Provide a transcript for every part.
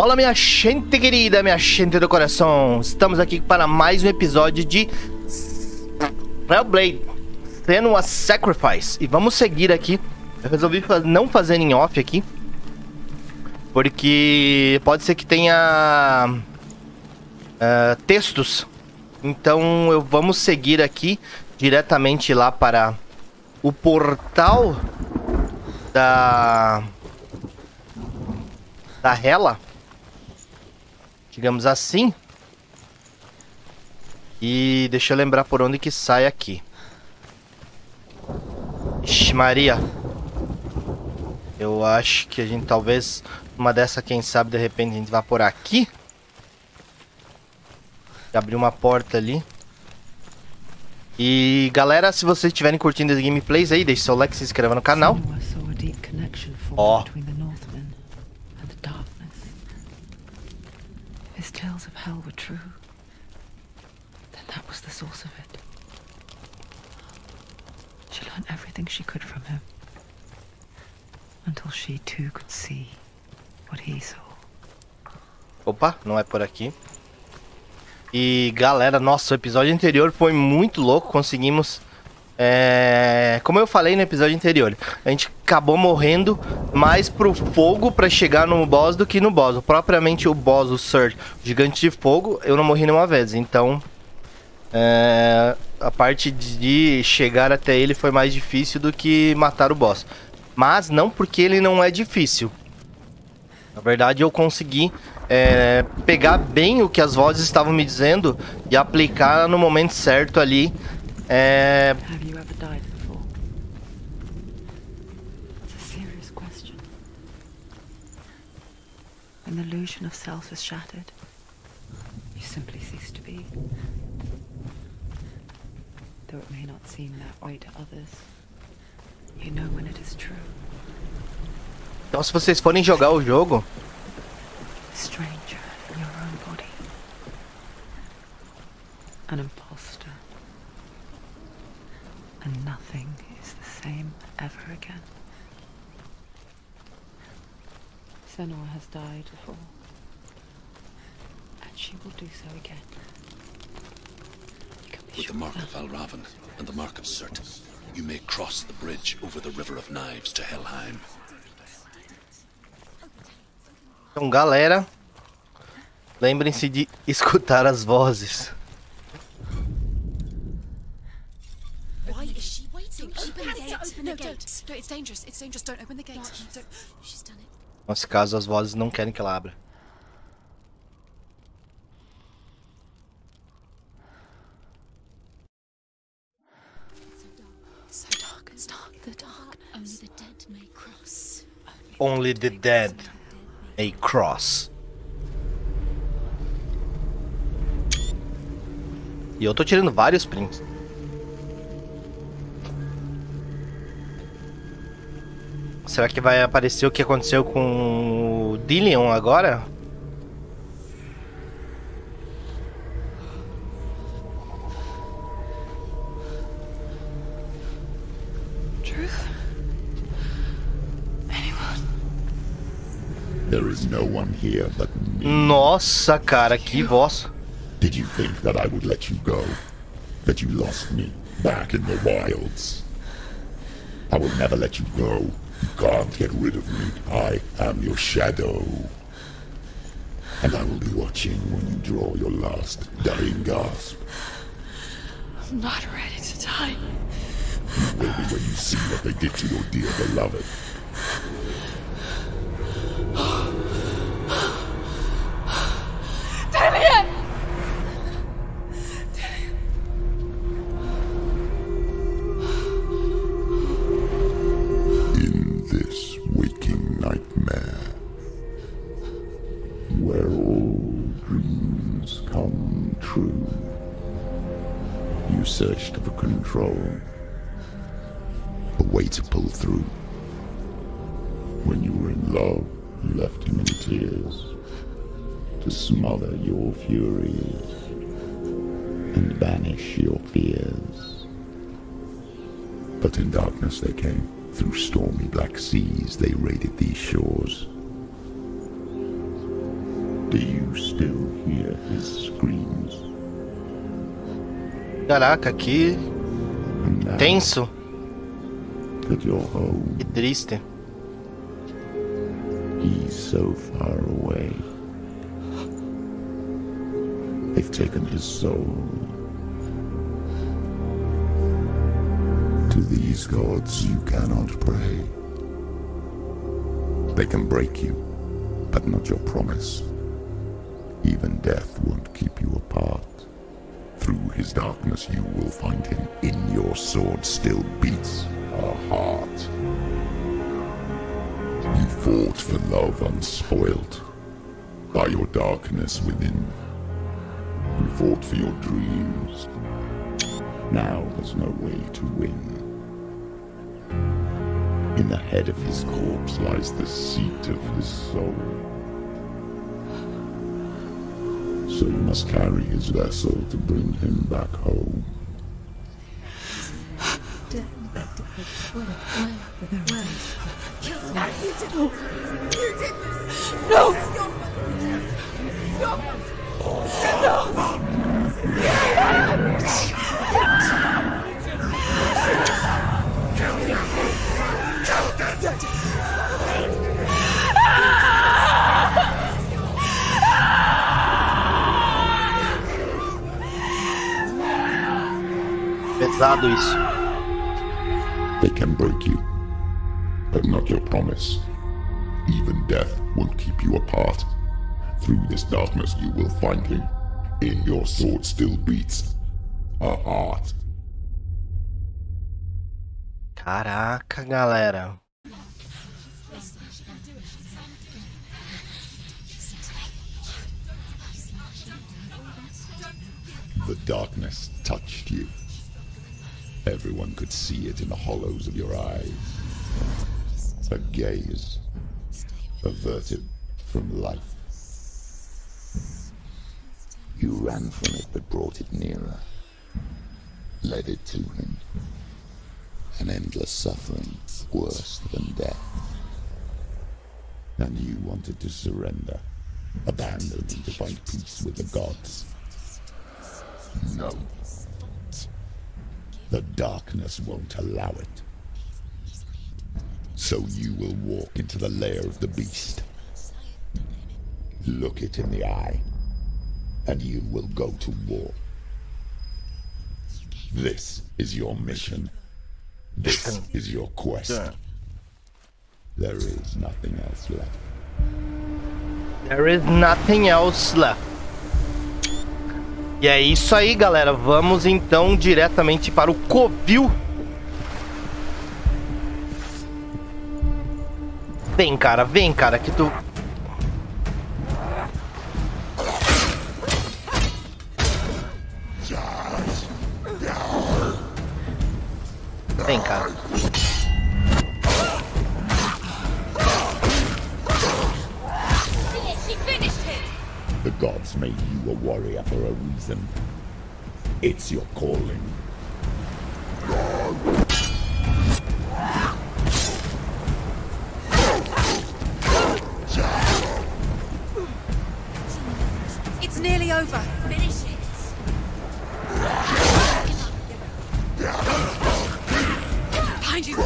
Olá, minha gente querida, minha gente do coração. Estamos aqui para mais um episódio de Hellblade, SENUA'S SACRIFICE. E vamos seguir aqui. Eu resolvi não fazer em off aqui, porque pode ser que tenha textos. Então vamos seguir aqui diretamente lá para o portal da Hela, digamos assim. E deixa eu lembrar por onde que sai aqui. Ixi, Maria. Eu acho que a gente talvez uma dessa, quem sabe, de repente a gente vá por aqui. Abrir uma porta ali. E galera, se vocês estiverem curtindo as gameplays aí, deixe seu like, se inscreva no canal. Ó. His tales of hell were true. Then that was the source of it. She learned everything she could from him, until she too could see what he saw. Opa, não é por aqui. E galera, nossa, o episódio anterior foi muito louco. Conseguimos, como eu falei no episódio anterior, a gente acabou morrendo mais pro fogo pra chegar no boss do que no boss. Propriamente o boss, o Surge, o gigante de fogo, eu não morri nenhuma vez. Então a parte de chegar até ele foi mais difícil do que matar o boss. Mas não porque ele não é difícil. Na verdade eu consegui pegar bem o que as vozes estavam me dizendo e aplicar no momento certo ali. Have you ever died before? It's a serious question. When the illusion of self is shattered, you simply cease to be. Though it may not seem that way to others, you know when it is true. Então, se vocês forem jogar o jogo, Stranger in your own body. An imposter. And nothing is the same ever again. Senua has died before. And she will do so again. You can be With sure the mark of of that. Valravan and the mark of Celta, you may cross the bridge over the River of Knives to Helheim. então galera, lembrem-se de escutar as vozes. Why is she waiting? Open the gate. No, don't. No, it's dangerous. It's dangerous. Don't open the gate. Don't. She's done it. Nesse caso, as vozes não querem que ela abra. So dark. It's dark. The darkness. Only the dead may cross. Only the dead may cross. E eu tô tirando vários prints. Será que vai aparecer o que aconteceu com o Dillion agora? Truth? Anyone? There is no one here but me. Nossa, cara, que voz. Did you think that I would let you go? That you lost me back in the wilds? I will never let you go. You can't get rid of me. I am your shadow. And I will be watching when you draw your last dying gasp. I'm not ready to die. You will be when you see what they did to your dear beloved. In this waking nightmare, where all dreams come true, you searched for control, a way to pull through. When you were in love, you left him in tears, to smother your furies and banish your fears. But in darkness they came. Through stormy black seas they raided these shores. Do you still hear his screams? Caraca, que And now tenso. that you're home, Que triste. he's so far away. They've taken his soul. To these gods you cannot pray. They can break you, but not your promise. Even death won't keep you apart. Through his darkness you will find him. In your sword still beats a heart. You fought for love unspoilt by your darkness within. You fought for your dreams. Now there's no way to win. In the head of his corpse lies the seat of his soul. So you must carry his vessel to bring him back home. Pesado isso. They can break you, but not your promise. Even death won't keep you apart. Through this darkness you will find him. In your sword still beats a heart. Caraca, galera. The darkness touched you. Everyone could see it in the hollows of your eyes. A gaze averted from life. You ran from it but brought it nearer. Led it to him. An endless suffering worse than death. And you wanted to surrender. Abandon and to find peace with the gods. No. The darkness won't allow it. So you will walk into the lair of the beast. Look it in the eye, and you will go to war. This is your mission. This is your quest. There is nothing else left. There is nothing else left. E é isso aí, galera. Vamos então diretamente para o covil. Vem, cara, que tu... Vem, cara. The gods made you a warrior for a reason. It's your calling. It's nearly over. Finish it. Behind you.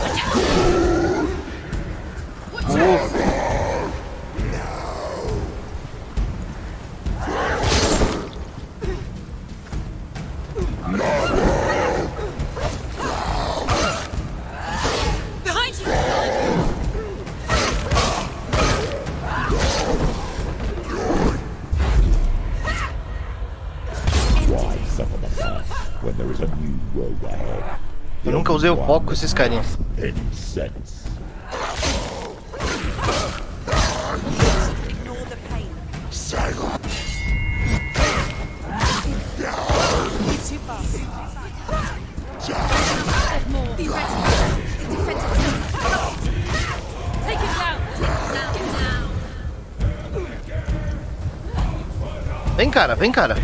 Eu nunca usei o foco com esses carinhas. Vem, cara, vem, cara.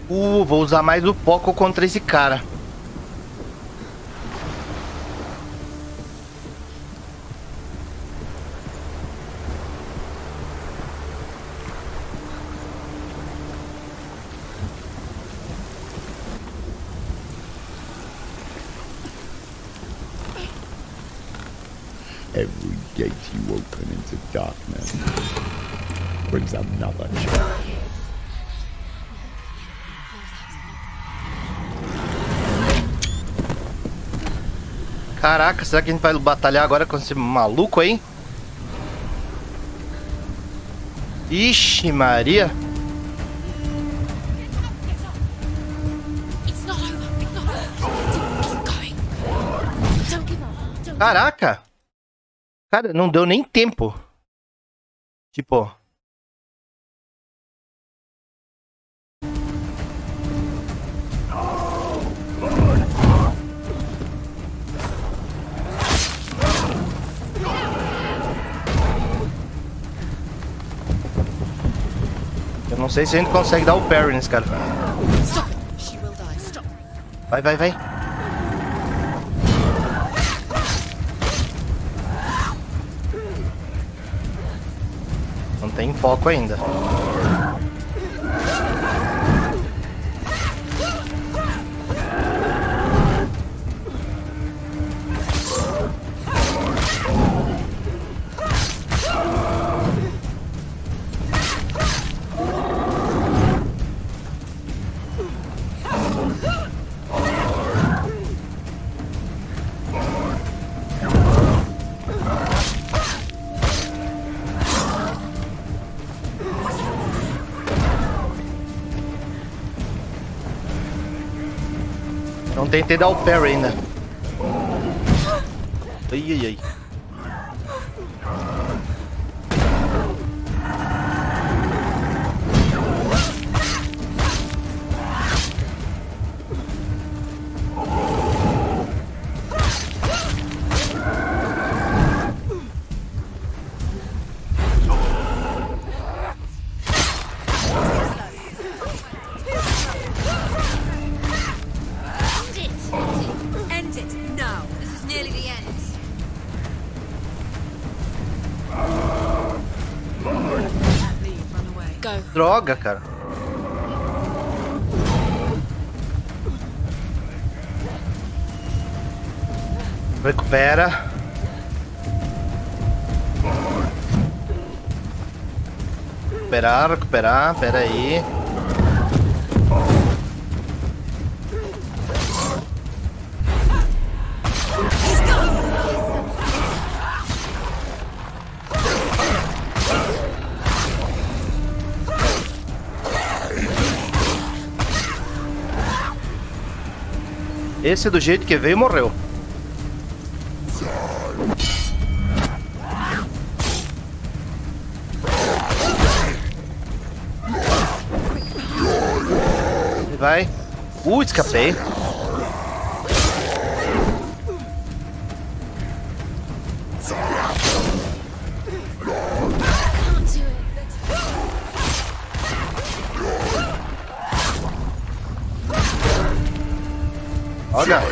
Vou usar mais o Poco contra esse cara. Every gate you open into darkness brings another change. Caraca, será que a gente vai batalhar agora com esse maluco aí? Ixi, Maria. Caraca. Cara, não deu nem tempo. Tipo... Eu não sei se a gente consegue dar o parry nesse cara. Vai, vai, vai. Não tem foco ainda. Não tentei dar o parry ainda. Ai, ai, ai. Droga, cara. Recupera. Recuperar, recuperar. Pera aí. Esse do jeito que veio morreu. Vai. Escapei. Olha.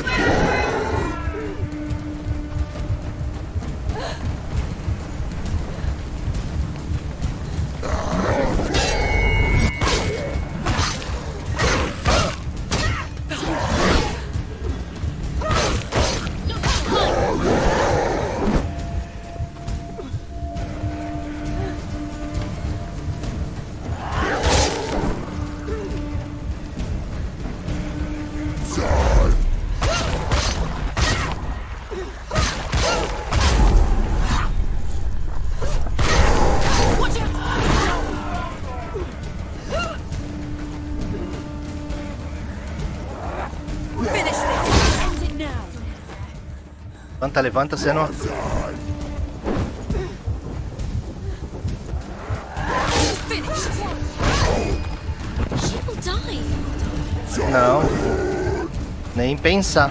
Levanta, levanta, Senua. Não. Nem pensar.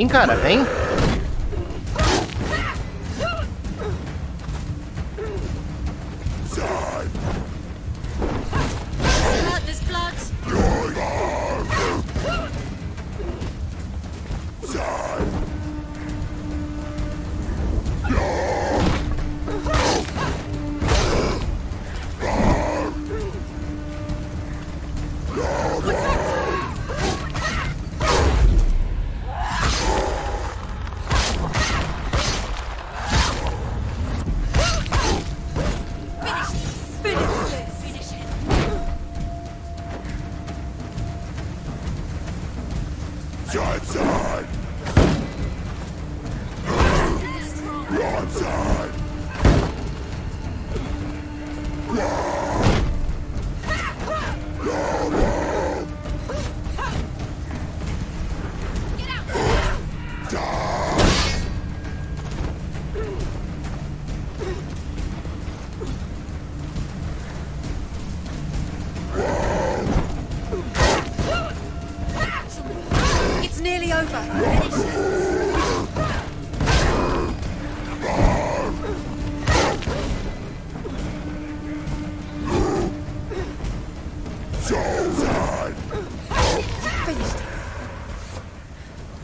Vem, cara, vem. There's blood. It's nearly over.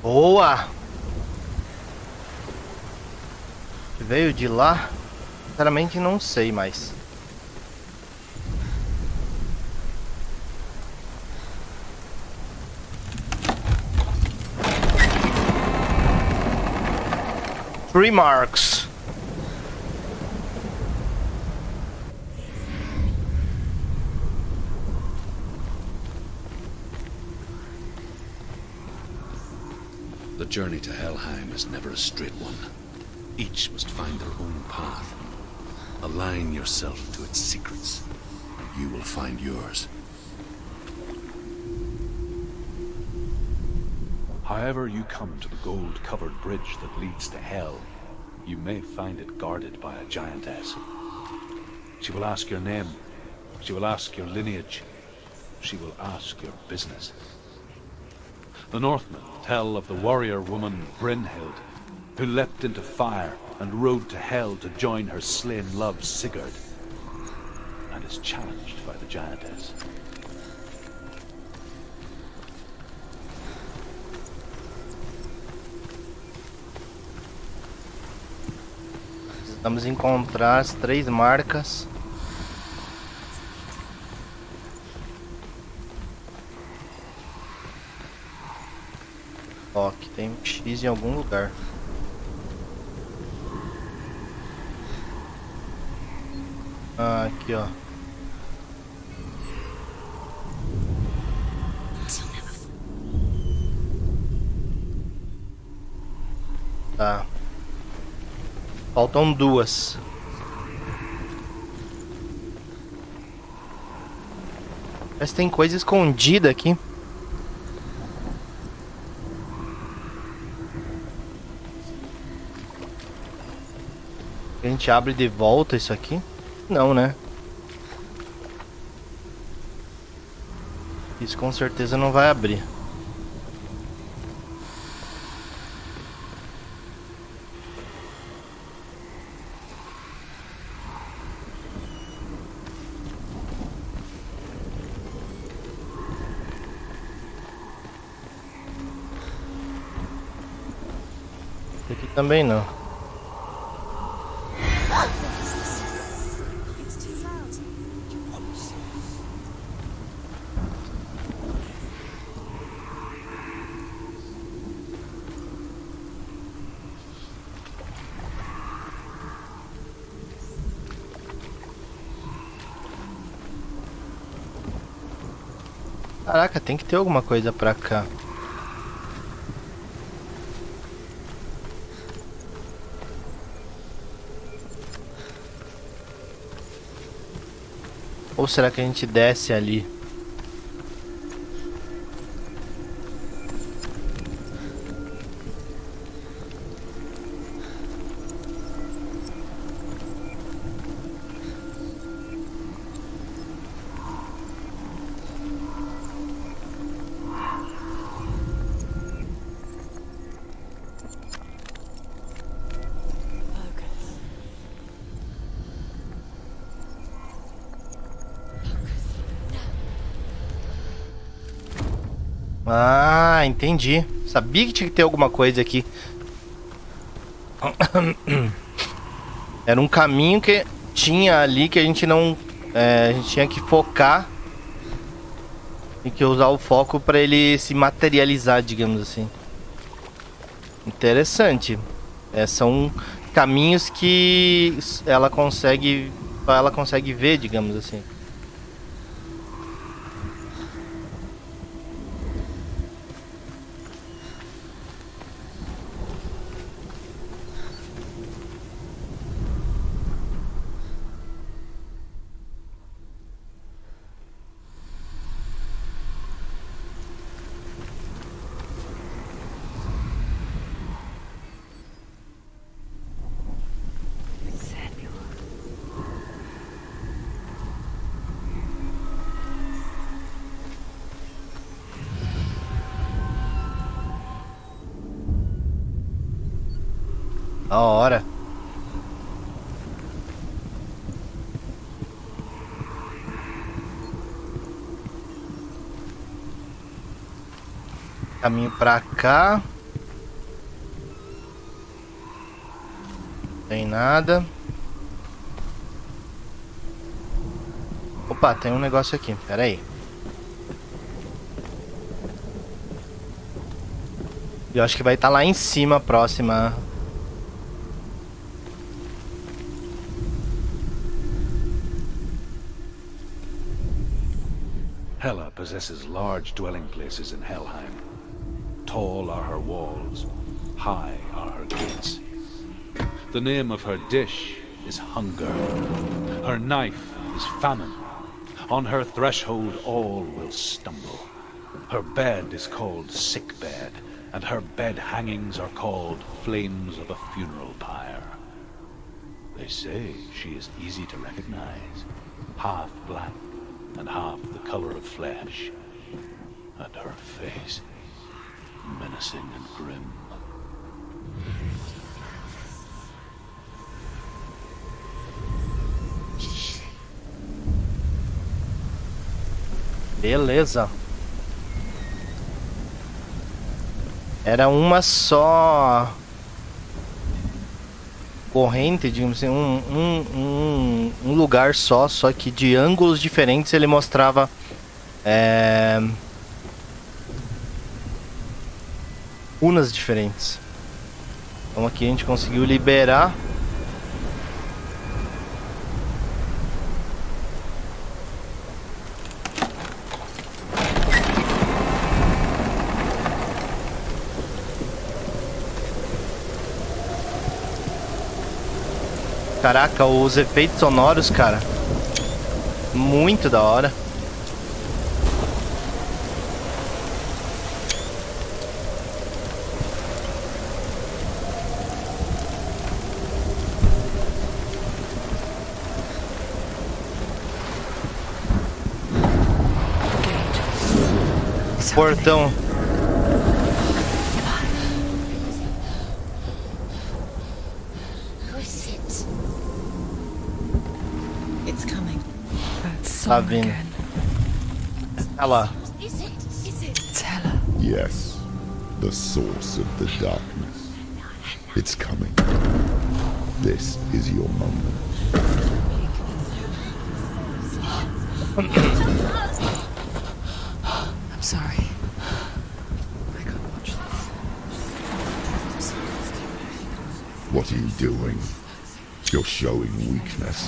Boa! Veio de lá? Sinceramente não sei mais. Three marks. The journey to Helheim is never a straight one. Each must find their own path. Align yourself to its secrets, and you will find yours. However you come to the gold-covered bridge that leads to Hell, you may find it guarded by a giantess. She will ask your name. She will ask your lineage. She will ask your business. The Northmen tell of the warrior woman Brynhild, who leapt into fire and rode to Hell to join her slain love Sigurd, and is challenged by the giantess. Vamos encontrar as 3 marcas. Ó, aqui tem um X em algum lugar. Ah, aqui ó. Tá. Faltam 2. Parece que tem coisa escondida aqui. A gente abre de volta isso aqui? Não, né? Isso com certeza não vai abrir. Isso aqui também não. Caraca, tem que ter alguma coisa pra cá. Ou será que a gente desce ali? Ah, entendi. Sabia que tinha que ter alguma coisa aqui. Era um caminho que tinha ali que a gente não... a gente tinha que focar. Tem que usar o foco para ele se materializar, digamos assim. Interessante. São caminhos que ela consegue ver, digamos assim. Da hora. Caminho pra cá. Tem nada. Opa, tem um negócio aqui. Pera aí. Eu acho que vai estar lá em cima a próxima. Hela possesses large dwelling places in Helheim. Tall are her walls, high are her gates. The name of her dish is hunger. Her knife is famine. On her threshold all will stumble. Her bed is called sick bed, and her bed hangings are called flames of a funeral pyre. They say she is easy to recognize, half black and half the color of flesh, and her face menacing and grim. Beleza. Era uma só corrente, digamos assim, um lugar só que de ângulos diferentes ele mostrava runas diferentes. Então aqui a gente conseguiu liberar. Caraca, os efeitos sonoros, cara, muito da hora. Portão. Tá vindo. Olha lá. It's Hela. Yes, the source of the darkness. It's coming. This is your moment. I'm sorry. I can't watch this. What are you doing? You're showing weakness.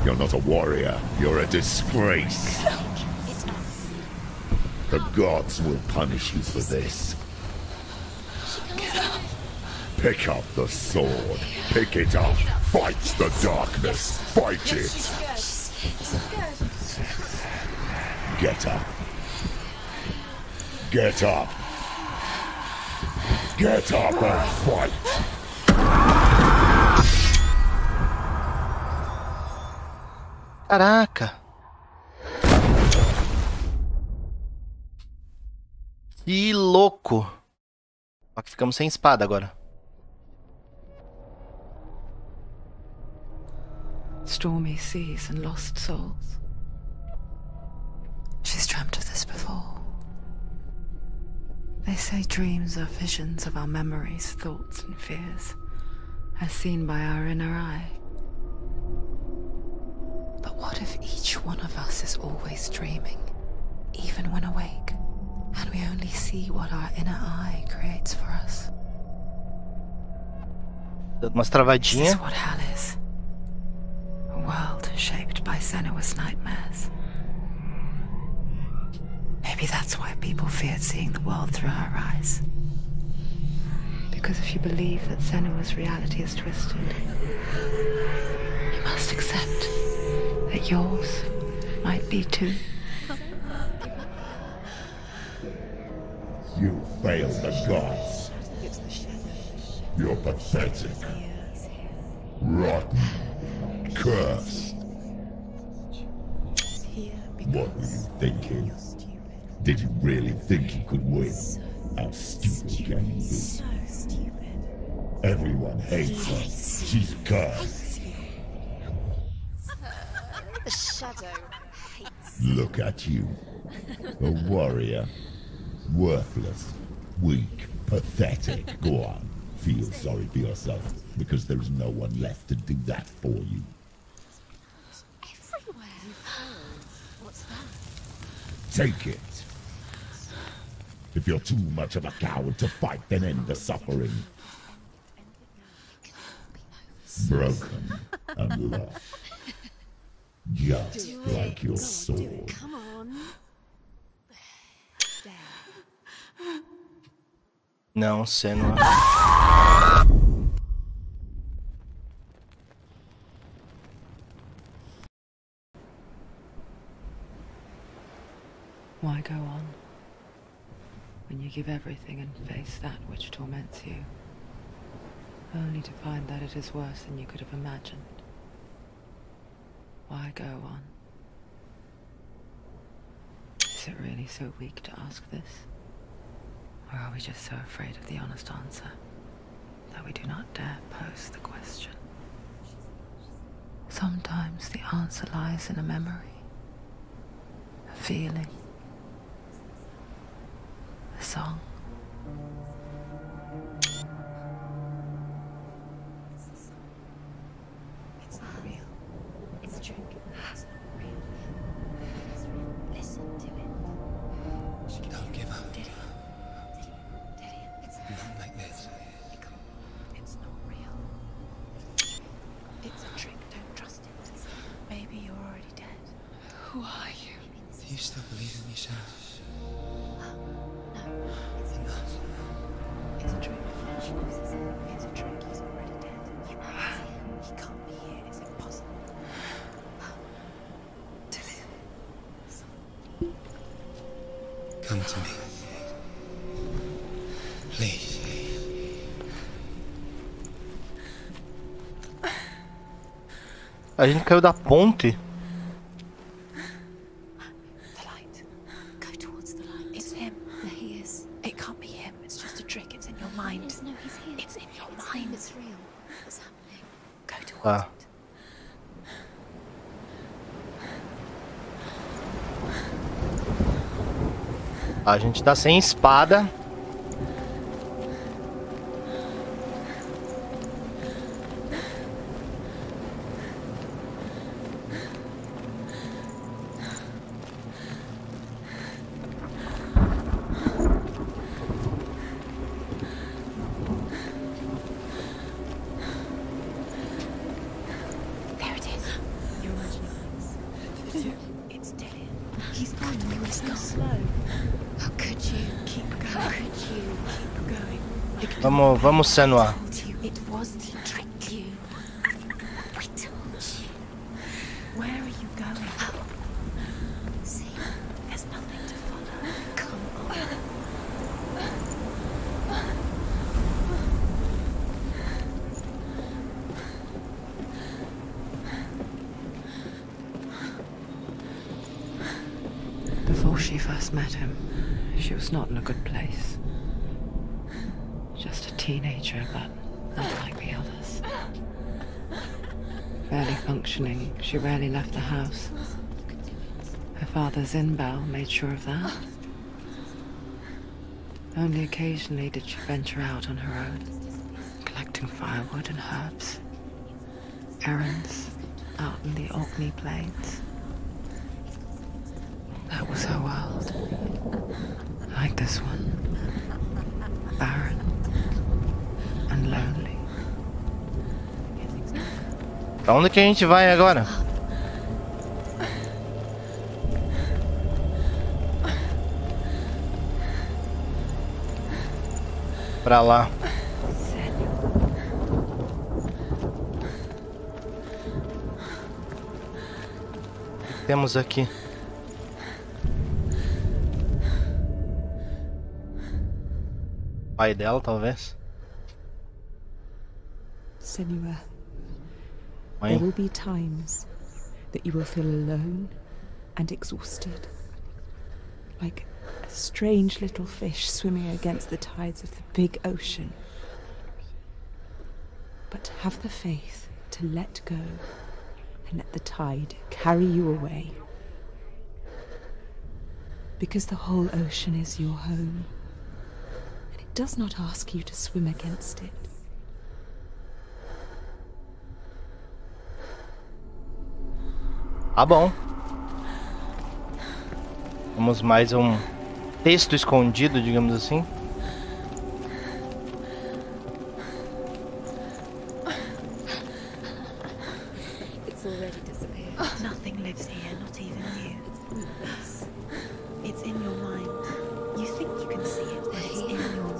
You're not a warrior. You're a disgrace. The gods will punish you for this. Pick up the sword. Pick it up. Fight the darkness. Fight it. Get up. Get up. Get up and fight. Caraca. Que louco. Só que ficamos sem espada agora. Stormy seas and lost souls. She's dreamt of this before. They say dreams are visions of our memories, thoughts, and fears, as seen by our inner eye. But what if each one of us is always dreaming, even when awake, and we only see what our inner eye creates for us? Dando umas This travadinhas. is what hell is. A world shaped by SENUA'S nightmares. Maybe that's why people feared seeing the world through her eyes. Because if you believe that SENUA'S reality is twisted, you must accept that yours might be too. You failed the gods. You're pathetic. Rotten. Cursed. What were you thinking? Did you really think you could win? How stupid can you be? Everyone hates her. She's cursed. The shadow hates. Look at you. A warrior. Worthless. Weak. Pathetic. Go on. Feel sorry for yourself, because there is no one left to do that for you. Everywhere. What's that? Take it. If you're too much of a coward to fight, then end the suffering. Broken and lost. Just like your sword. Come on. There. Não, Senua. Why go on when you give everything and face that which torments you, only to find that it is worse than you could have imagined? Why go on? Is it really so weak to ask this? Or are we just so afraid of the honest answer that we do not dare pose the question? Sometimes the answer lies in a memory, a feeling, a song. It's not real. It's a trick. It's not real. It's real. Listen to it. Don't give up. Did it? It's Not like this. It's not real. It's a trick. Don't trust it. Maybe you're already dead. Who are you? Do you still believe in yourself? No, it's Enough. It's a trick. It's a trick. He's already dead. He can't be here. It's impossible. Come to me. Please. A gente caiu da ponte. The light. Go towards the light. It's him. There he is. It can't be him. It's just a trick. It's in your mind. No, he's here. It's in your mind. It's real. What's happening? Go towards Ah. it. A gente tá sem espada. There it is. You're imagining this. It's dead. He's going. You must go slow. How could you keep going? How could you keep going? Vamos, Senua. I told you it was to trick you. I told you. Where are you going? See, there's nothing to follow. Come on. Before she first met him, she was not in a good place. Just a teenager, but not like the others. Barely functioning, she rarely left the house. Her father's in-bell made sure of that. Only occasionally did she venture out on her own, collecting firewood and herbs. Errands out in the Orkney Plains. That was her world. Like this one. Barren and lonely. Pra onde que a gente vai agora? Pra lá. O que temos aqui? Pai dela, talvez. Senua, Mãe. there will be times that you will feel alone and exhausted. Like a strange little fish swimming against the tides of the big ocean. But have the faith to let go and let the tide carry you away. Because the whole ocean is your home. And it does not ask you to swim against it. Tá bom. Temos mais um texto escondido, digamos assim. It's already disappeared. Nothing lives here, not even you. It's in your mind. You think you can see it, but it's in your mind.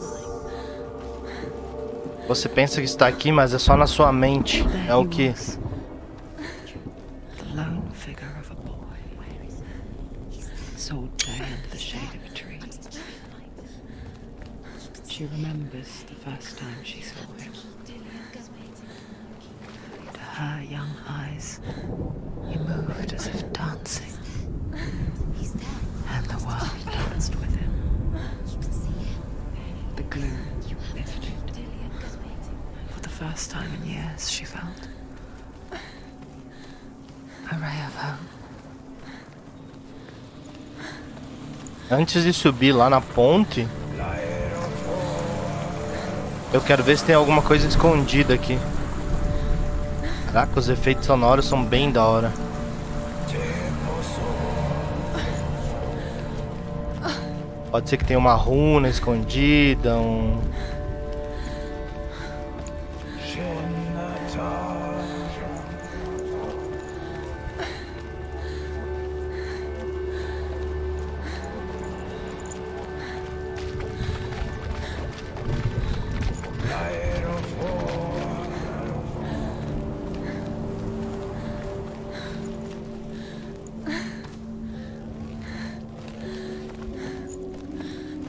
Você pensa que está aqui, mas é só na sua mente. É o que? The lone figure of a boy. Sold there under the shade of a tree. She remembers the first time she saw him. To her young eyes, he moved as if dancing. And the world danced with him. The gloom lifted. For the first time in years, she felt a ray of hope. Antes de subir lá na ponte, eu quero ver se tem alguma coisa escondida aqui. Caraca, os efeitos sonoros são bem da hora. Pode ser que tenha uma runa escondida,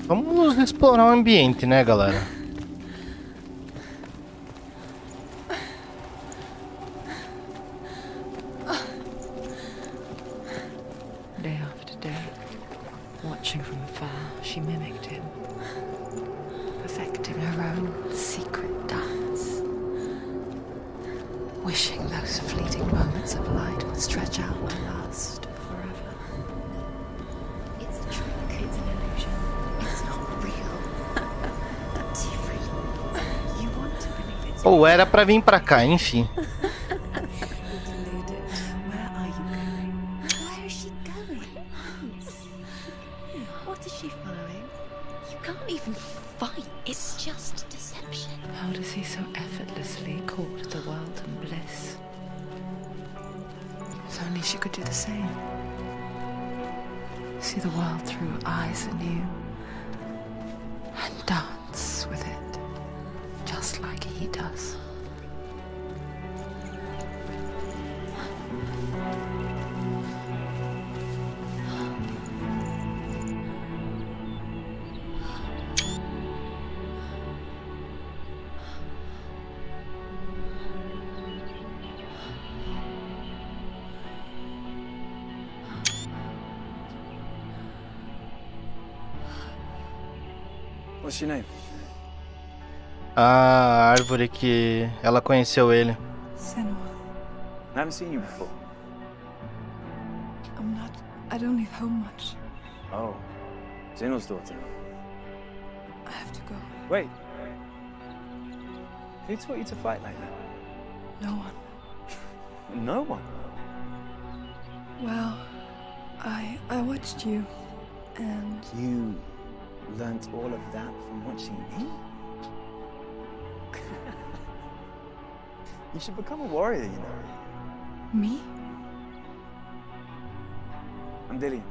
Vamos explorar o ambiente, né, galera? Day after day, watching from afar, she mimicked him, perfecting her own secret dance, wishing those fleeting moments of light would stretch out to last forever. It's a trick, it's an illusion. It's not real. Different. You want to believe it's Ou era pra vir pra cá, enfim. Where are you going? Where is she going? What is she following? You can't even fight. It's just deception. How does he so effortlessly court the world and bliss? If only she could do the same. See the world through eyes anew and dance with it, just like he does. What's your name? A árvore que ela conheceu ele. Senua, I haven't seen you before. I don't leave home much. Oh, Zeno's daughter. Wait. Who taught you to fight like that? No one. No one. Well, I watched you, and You learnt all of that from watching me? You should become a warrior, you know. me? I'm Dillian.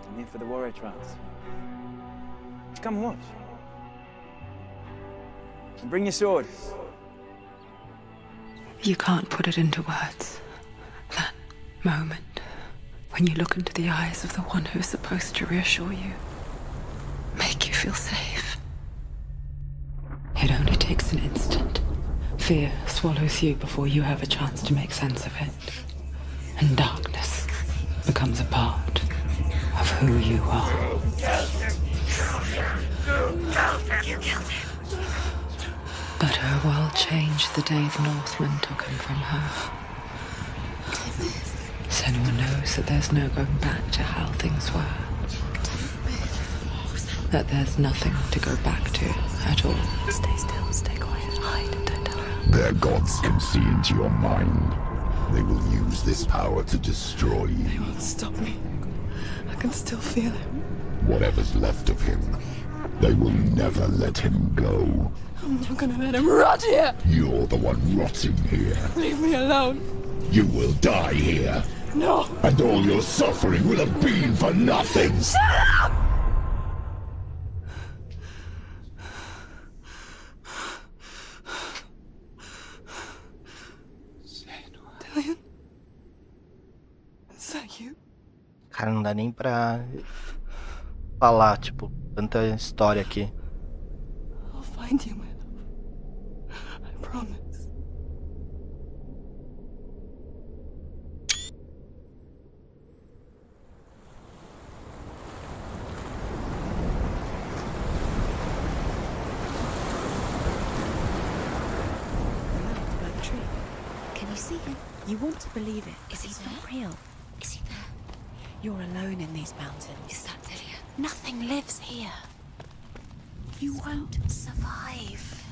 I'm here for the warrior trials. Come and watch. And bring your sword. You can't put it into words. That moment when you look into the eyes of the one who's supposed to reassure you, make you feel safe. It only takes an instant. Fear swallows you before you have a chance to make sense of it. And darkness becomes a part of who you are. But her world changed the day the Northmen took him from her. Senua knows that there's no going back to how things were. That there's nothing to go back to at all. Stay still, stay quiet, hide, don't tell her. Their gods can see into your mind. They will use this power to destroy you. They won't stop me. I can still feel him. Whatever's left of him, they will never let him go. I'm not gonna let him rot here! You're the one rotting here. Leave me alone! You will die here. No! And all your suffering will have been for nothing. Shut up! Dillian? Is that you? Cara, não dá nem pra falar, tipo, tanta história aqui. I'll find you, my love. I promise. By the tree. Can you see him? You want to believe it. Is he not real? Is he there? You're alone in these mountains. Is that Delia? Nothing lives here. You won't survive.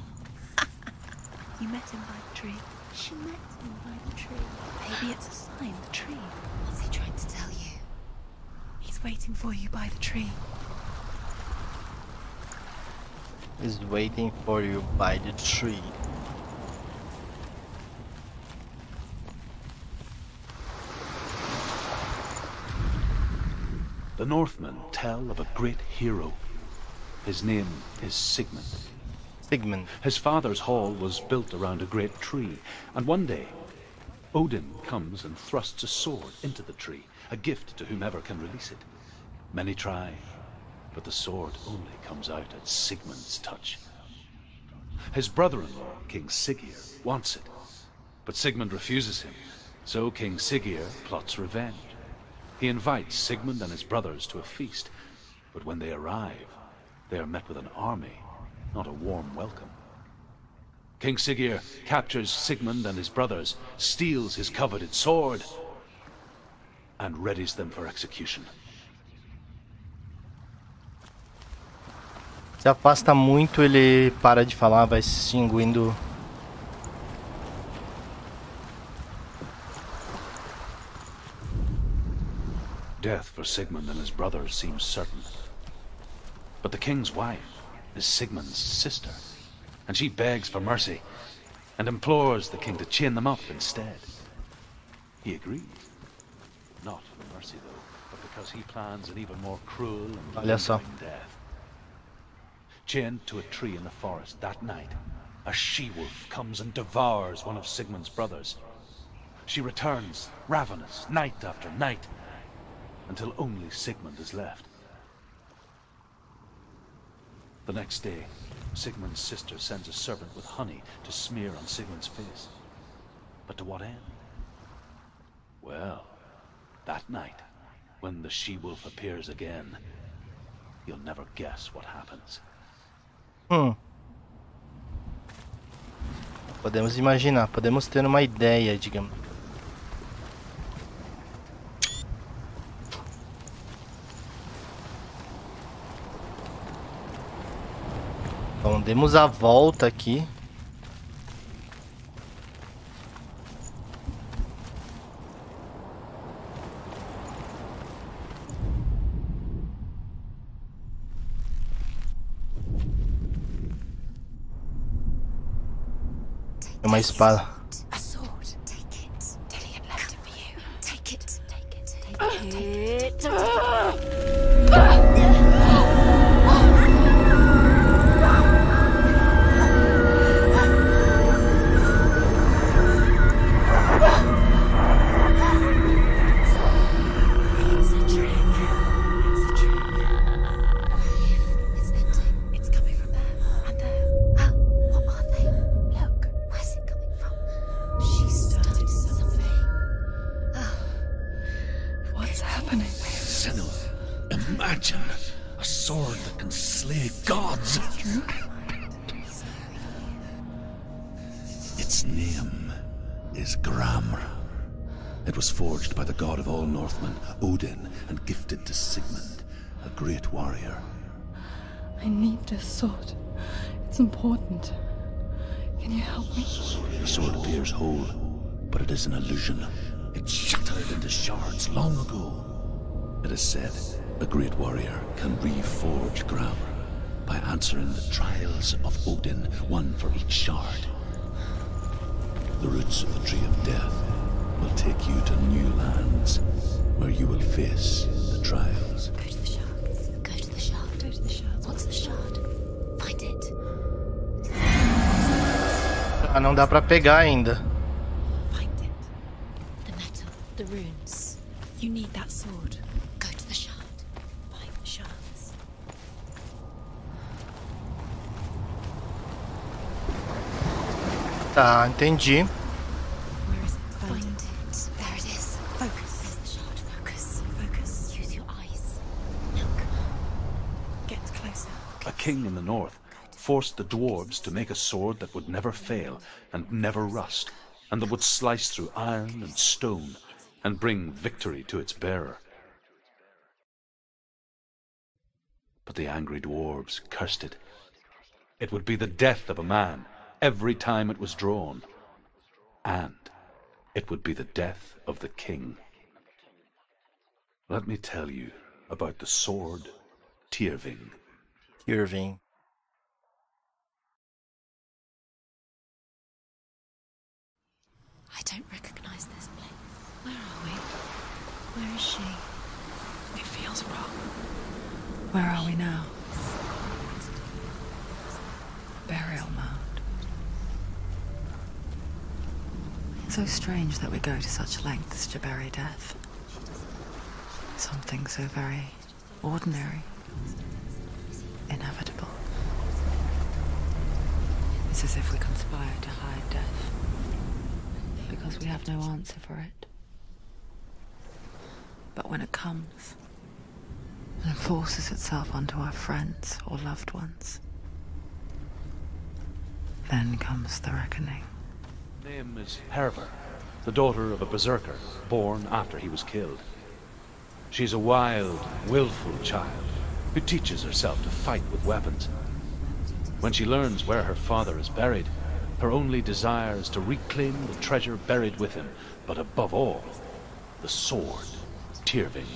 You met him by the tree. She met him by the tree. Maybe it's a sign, the tree. What's he trying to tell you? He's waiting for you by the tree. Is waiting for you by the tree. The Northmen tell of a great hero. His name is Sigmund. Sigmund. His father's hall was built around a great tree, and one day, Odin comes and thrusts a sword into the tree, a gift to whomever can release it. Many try, but the sword only comes out at Sigmund's touch. His brother-in-law, King Siggeir, wants it, but Sigmund refuses him, so King Siggeir plots revenge. He invites Sigmund and his brothers to a feast, but when they arrive, they are met with an army, not a warm welcome. King Siggeir captures Sigmund and his brothers, steals his coveted sword, and readies them for execution. Se afasta muito, ele para de falar, vai se extinguindo. Death for Sigmund and his brothers seems certain. But the king's wife is Sigmund's sister, and she begs for mercy and implores the king to chain them up instead. He agrees. Not for mercy, though, but because he plans an even more cruel and lingering death. Chained to a tree in the forest that night, a she-wolf comes and devours one of Sigmund's brothers. She returns, ravenous, night after night, until only Sigmund is left. The next day, Sigmund's sister sends a servant with honey to smear on Sigmund's face. But to what end? Well, that night, when the she-wolf appears again, you'll never guess what happens. Podemos imaginar, podemos ter uma ideia, digamos. Demos a volta aqui. É uma espada. A sword. Take it. Dillian left it for you. Take it. Take it. Take it. Its name is Gramr. It was forged by the god of all Northmen, Odin, and gifted to Sigmund, a great warrior. I need this sword. It's important. Can you help me? The sword appears whole, but it is an illusion. It shattered into shards long ago. It is said a great warrior can reforge Gramr by answering the trials of Odin, one for each shard. The roots of the Tree of Death will take you to new lands, where you will face the trials. Go to the shard. Go to the shard. Go to the shard. What's the shard? Find it. Ah, não dá pra pegar ainda. Find it. The metal. The runes. You need that sword. Go to the shard. Find the shards. Tá, entendi. Where is it? Find it. There it is. Focus. There's the shard. Focus. Focus. Use your eyes. Look. Get closer. A king in the north forced the dwarves to make a sword that would never fail and never rust, and that would slice through iron and stone and bring victory to its bearer. But the angry dwarves cursed it. It would be the death of a man every time it was drawn, and it would be the death of the king. Let me tell you about the sword Tyrving. Tyrving. I don't recognize this place. Where are we? Where is she? It feels wrong. Where are we now? Burial mound. So strange that we go to such lengths to bury death. Something so very ordinary, inevitable. It's as if we conspire to hide death, because we have no answer for it. But when it comes and forces itself onto our friends or loved ones, then comes the reckoning. Her name is Hervor, the daughter of a berserker born after he was killed. She's a wild, willful child who teaches herself to fight with weapons. When she learns where her father is buried, her only desire is to reclaim the treasure buried with him, but above all, the sword, Tyrving.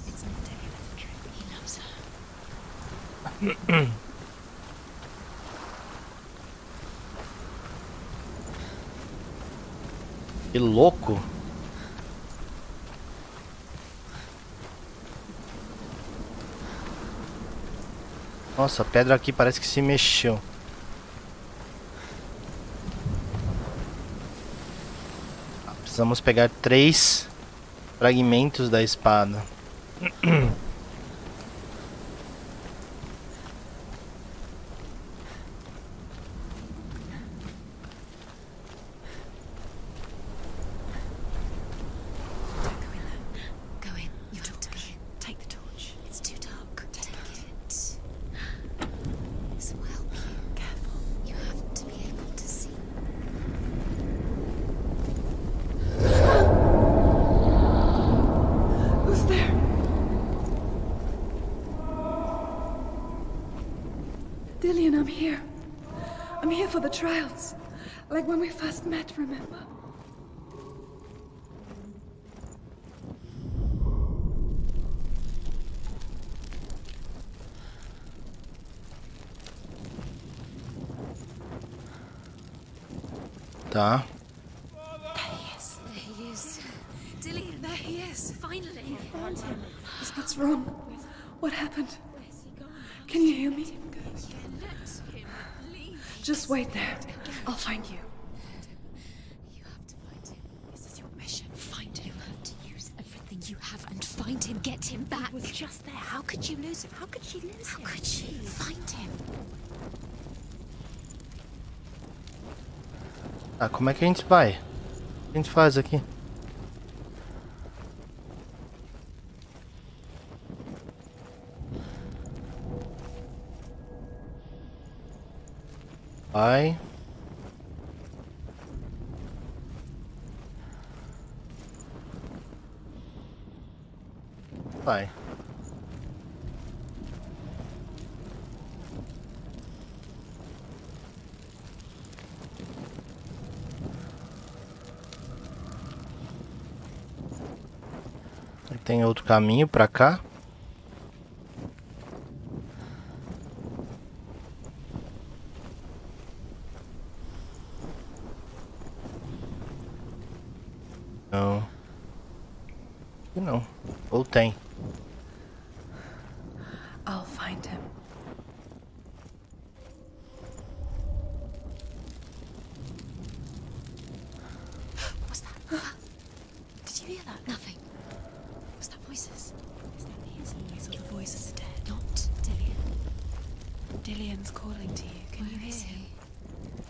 It's not Dillian as a trick. He loves her. Que louco. Nossa, a pedra aqui parece que se mexeu. Precisamos pegar 3 fragmentos da espada. Go in. You have to go in. Take the torch. It's too dark. Take it. This will help you. Careful. You have to be able to see. Who's there? Dillian, I'm here. I'm here for the trials. Like when we first met, remember? Tá. There he is. There he is. Dillian, there he is. Finally. I found him. What's wrong? What happened? Can you hear me? Just wait there. I'll find you. You have to find him. This is your mission. Find him. You have to use everything you have and find him. Get him back. He was just there. How could you lose him? How could she lose him? How could she? Find him. Ah, como é que a gente vai? O que a gente faz aqui? Vai. Vai. Tem outro caminho pra cá. Não. Acho que não. Ou tem. I'll find him. What's that? Did you hear that? Nothing. Was that voices? Is that his voice or the voice of the dead? Not Dillian. Dillian's calling to you. Can you hear him?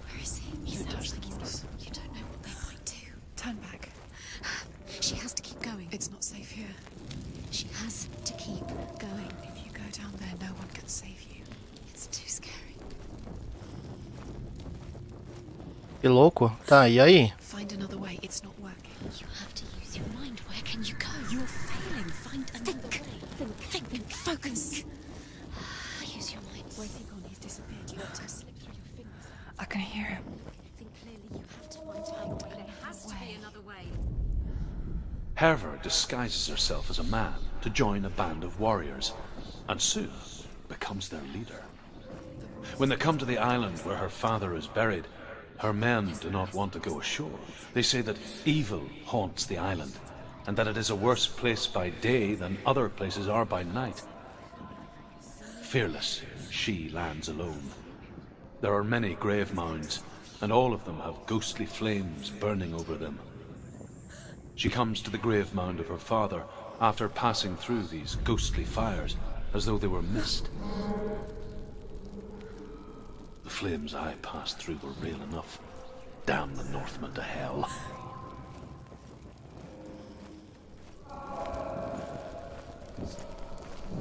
Where is he? He sounds like he's... You don't know what they might do. Turn back. She has to keep going. It's not safe here. She has to keep going. If you go down there, no one can save you. It's too scary. Que louco. Tá, e aí? Find another way. It's not working. You have to use your mind. Where can you go? You're failing. Find another way. Think. Focus. Use your mind. Where's he gone? He's disappeared. You let him slip through your fingers. I can hear him. Think clearly. You have to find another way. There has to be another way. Herva disguises herself as a man to join a band of warriors, and soon becomes their leader. When they come to the island where her father is buried, her men do not want to go ashore. They say that evil haunts the island, and that it is a worse place by day than other places are by night. Fearless, she lands alone. There are many grave mounds, and all of them have ghostly flames burning over them. She comes to the grave mound of her father after passing through these ghostly fires as though they were mist. The flames I passed through were real enough. Damn the Northmen to hell.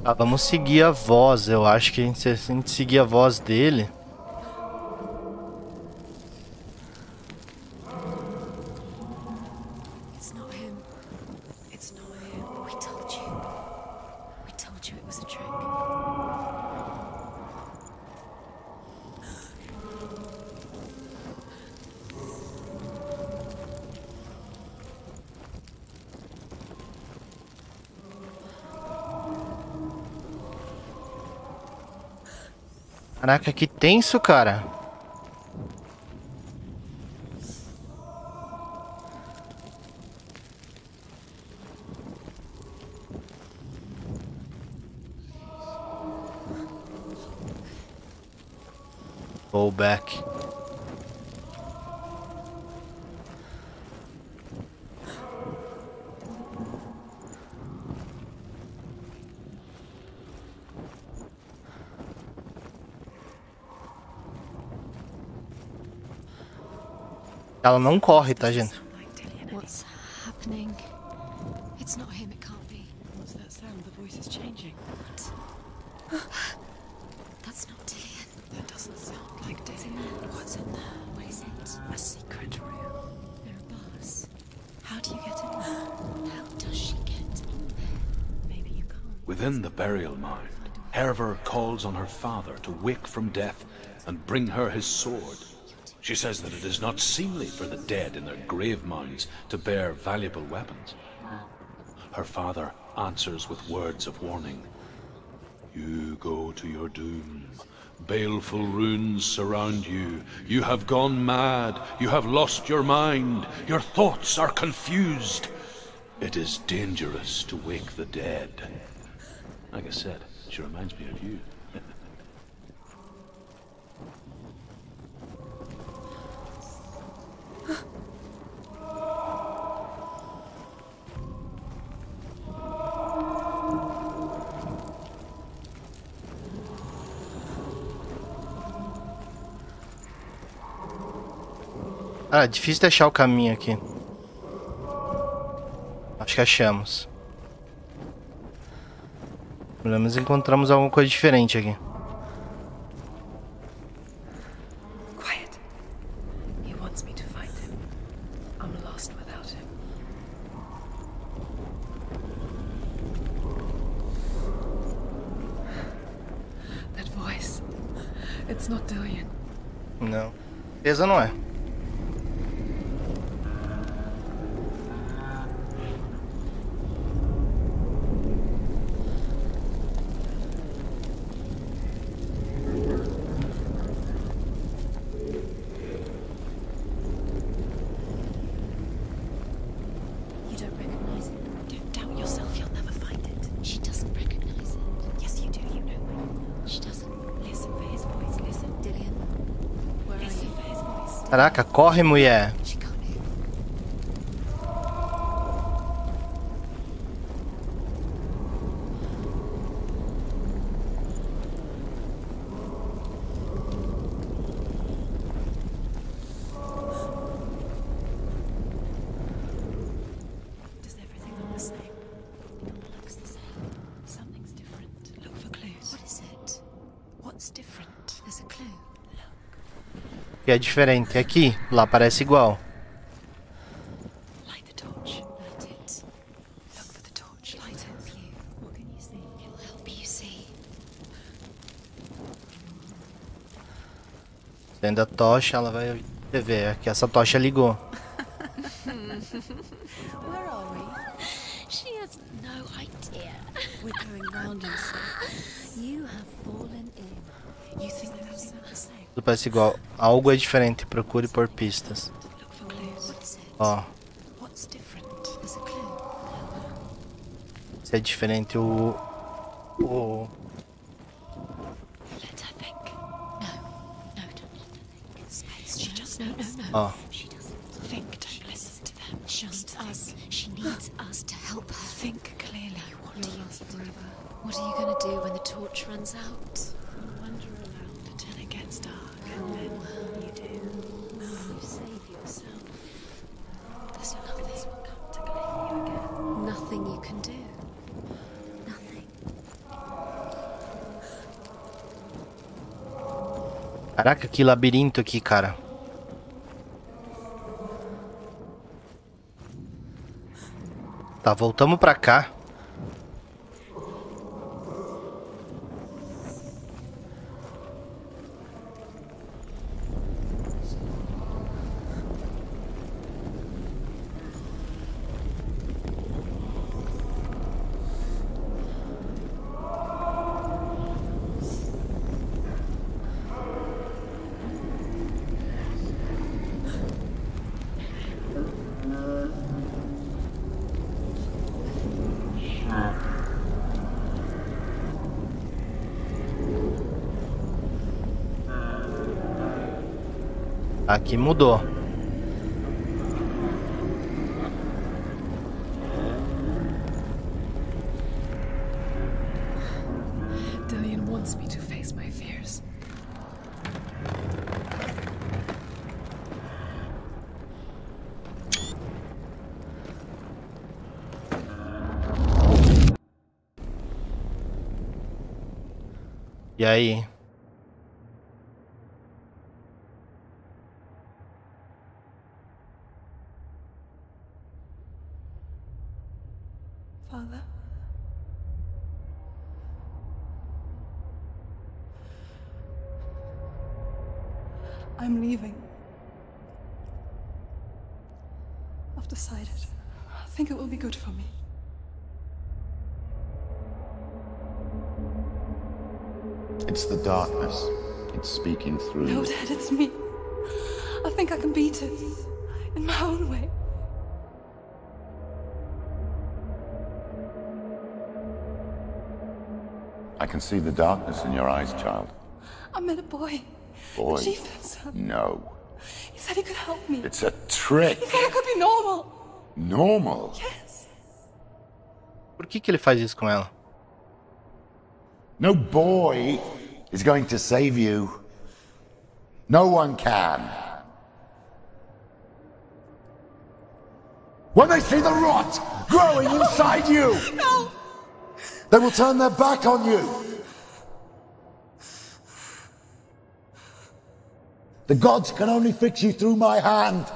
Ah, vamos seguir a voz. Eu acho que se a gente seguir a voz dele... Caraca, que tenso, cara. Go back. Ela não corre, tá, gente? What's happening? It's not him, it can't be. What's that sound? The voice is changing. What? That's not Dillian. That doesn't sound like Dillian. What's in there? What is it? A secret room. There are bars. How do you get in there? How does she get in there? Maybe you can't. Within the burial mound, Hervor calls on her father to wake from death and bring her his sword. She says that it is not seemly for the dead in their grave mounds to bear valuable weapons. Her father answers with words of warning. You go to your doom. Baleful runes surround you. You have gone mad. You have lost your mind. Your thoughts are confused. It is dangerous to wake the dead. Like I said, she reminds me of you. Ah, difícil de achar o caminho aqui. Acho que achamos. Pelo menos encontramos alguma coisa diferente aqui. Quiet. He wants me to find him. I'm lost without him. That voice. It's not Dillian. Não. Certeza não é. Caraca, corre, mulher. Que é diferente. Aqui, lá parece igual. Acende a tocha, ela vai ver que essa tocha ligou. Where are we? She has no idea. We're going round in circles. You have fallen in. You think that's the same? Tudo parece igual. Algo é diferente. Procure por pistas. Ó. Se é diferente o... Ó. What are you gonna do when the torch runs out? Wander around until it gets dark, and then you do. You save yourself. There's nothing to claim you again. Nothing you can do. Nothing. Caraca, que labirinto aqui, cara. Tá, voltamos pra cá. Aqui mudou. Dillian wants me to face my fears. E aí? Father? I'm leaving. I've decided. I think it will be good for me. It's the darkness. It's speaking through No, you. Dad, it's me. I think I can beat it. In my own way. I can see the darkness in your eyes, child. I met a boy. Boy. The chieftain's son. No. He said he could help me. It's a trick. He said I could be normal. Normal? Yes. Por que ele faz isso com ela? No boy is going to save you. No one can. When they see the rot growing inside you, No. they will turn their back on you. The gods can only fix you through my hand.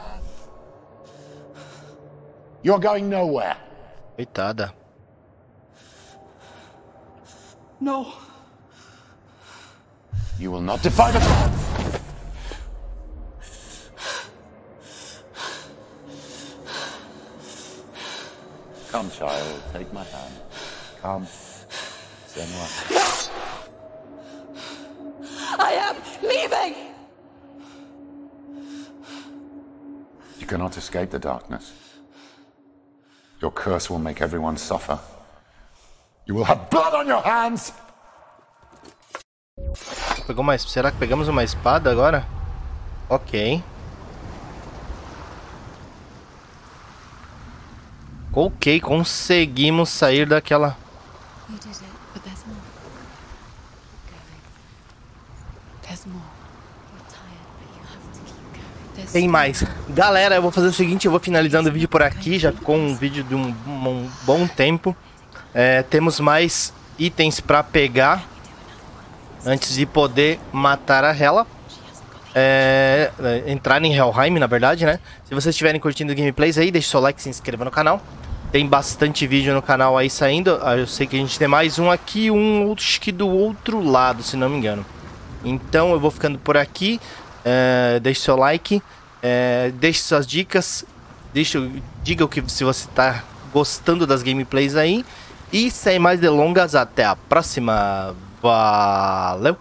You're going nowhere. Coitada. No. You will not defy the gods. Come, child, take my hand. Come. Senua. I am leaving. You cannot escape the darkness. Your curse will make everyone suffer. You will have blood on your hands! Pegou mais. Será que pegamos uma espada agora? Ok. Ok, conseguimos sair daquela... You did it, but there's more. There's more. You're tired, but you have to keep going. There's Tem mais. Galera, eu vou fazer o seguinte, eu vou finalizando o vídeo por aqui. Já ficou um vídeo de um bom tempo. Temos mais itens pra pegar antes de poder matar a Hela. Entrar em Helheim, na verdade, né? Se vocês estiverem curtindo gameplays aí, deixa o seu like, se inscreva no canal. Tem bastante vídeo no canal aí saindo. Eu sei que a gente tem mais um aqui, acho que do outro lado, se não me engano. Então eu vou ficando por aqui. Deixe seu like, deixe suas dicas, diga o que se você está gostando das gameplays aí. E sem mais delongas, até a próxima. Valeu!